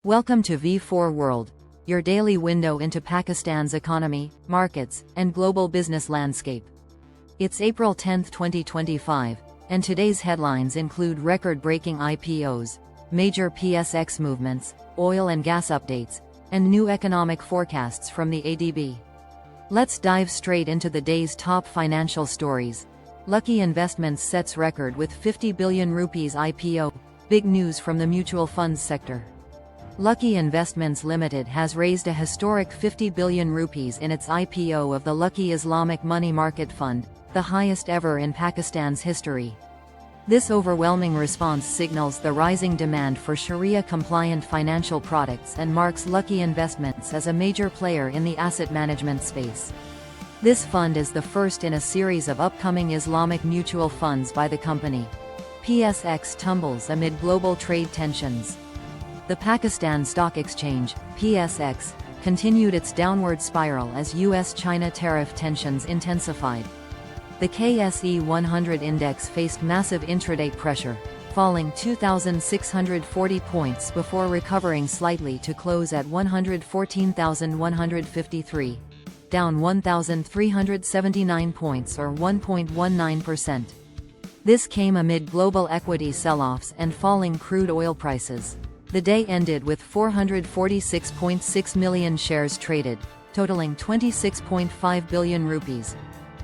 Welcome to V4 World, your daily window into Pakistan's economy, markets, and global business landscape. It's April 10, 2025, and today's headlines include record-breaking IPOs, major PSX movements, oil and gas updates, and new economic forecasts from the ADB. Let's dive straight into the day's top financial stories. Lucky Investments sets record with 50 billion rupees IPO, big news from the mutual funds sector. Lucky Investments Limited has raised a historic 50 billion rupees in its IPO of the Lucky Islamic Money Market Fund, the highest ever in Pakistan's history. This overwhelming response signals the rising demand for Sharia-compliant financial products and marks Lucky Investments as a major player in the asset management space. This fund is the first in a series of upcoming Islamic mutual funds by the company. PSX tumbles amid global trade tensions. The Pakistan Stock Exchange, PSX, continued its downward spiral as US-China tariff tensions intensified. The KSE 100 index faced massive intraday pressure, falling 2,640 points before recovering slightly to close at 114,153, down 1,379 points or 1.19%. This came amid global equity sell-offs and falling crude oil prices. The day ended with 446.6 million shares traded, totaling 26.5 billion rupees.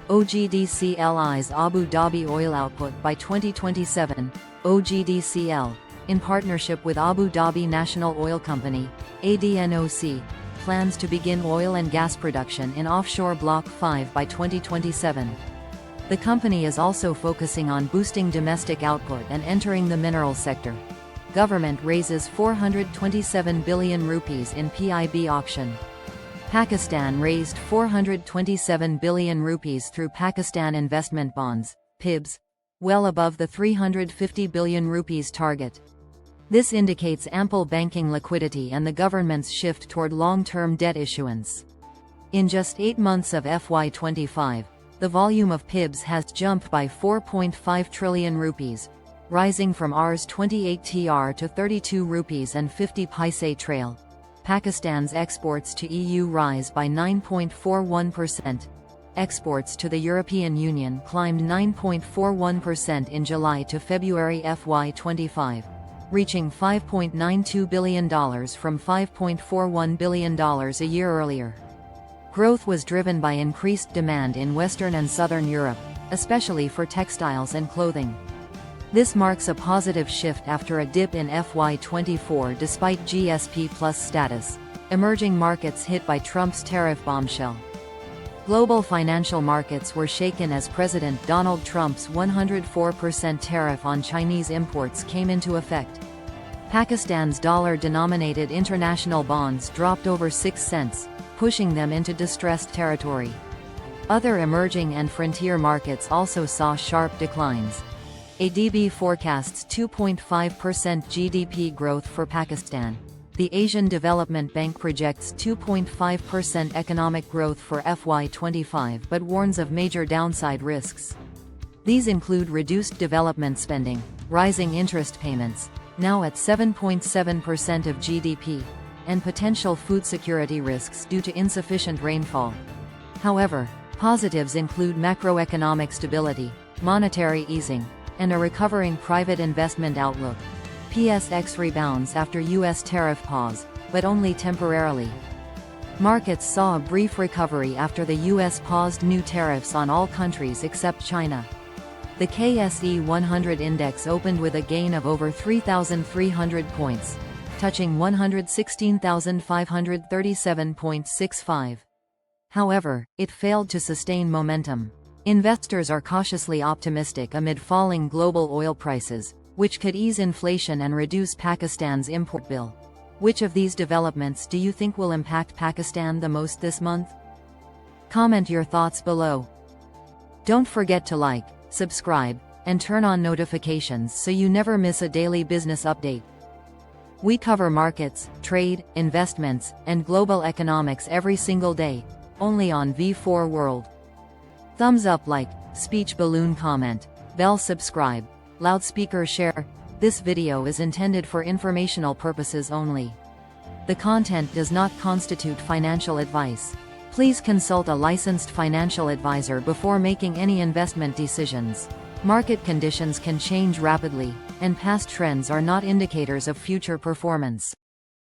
OGDCL's Abu Dhabi oil output by 2027, OGDCL, in partnership with Abu Dhabi National Oil Company, ADNOC, plans to begin oil and gas production in offshore Block 5 by 2027. The company is also focusing on boosting domestic output and entering the mineral sector. Government raises 427 billion rupees in PIB auction. Pakistan raised 427 billion rupees through Pakistan Investment Bonds, PIBs, well above the 350 billion rupees target. This indicates ample banking liquidity and the government's shift toward long-term debt issuance. In just 8 months of FY25, the volume of PIBs has jumped by 4.5 trillion rupees, rising from Rs 28 tr to 32 rupees and 50 paise trail. Pakistan's exports to EU rise by 9.41%. Exports to the European Union climbed 9.41% in July to February FY25, reaching $5.92 billion from $5.41 billion a year earlier. Growth was driven by increased demand in Western and Southern Europe, especially for textiles and clothing. This marks a positive shift after a dip in FY24 despite GSP Plus status. Emerging markets hit by Trump's tariff bombshell. Global financial markets were shaken as President Donald Trump's 104% tariff on Chinese imports came into effect. Pakistan's dollar-denominated international bonds dropped over 6 cents, pushing them into distressed territory. Other emerging and frontier markets also saw sharp declines. ADB forecasts 2.5% GDP growth for Pakistan. The Asian Development Bank projects 2.5% economic growth for FY25 but warns of major downside risks. These include reduced development spending, rising interest payments, now at 7.7% of GDP, and potential food security risks due to insufficient rainfall. However, positives include macroeconomic stability, monetary easing, and a recovering private investment outlook. PSX rebounds after US tariff pause, but only temporarily. Markets saw a brief recovery after the US paused new tariffs on all countries except China. The KSE 100 index opened with a gain of over 3,300 points, touching 116,537.65. However, it failed to sustain momentum. Investors are cautiously optimistic amid falling global oil prices, which could ease inflation and reduce Pakistan's import bill. Which of these developments do you think will impact Pakistan the most this month? Comment your thoughts below. Don't forget to like, subscribe, and turn on notifications so you never miss a daily business update. We cover markets, trade, investments, and global economics every single day, only on V4 World. Thumbs up, like, speech balloon comment, bell subscribe, loudspeaker share. This video is intended for informational purposes only. The content does not constitute financial advice. Please consult a licensed financial advisor before making any investment decisions. Market conditions can change rapidly, and past trends are not indicators of future performance.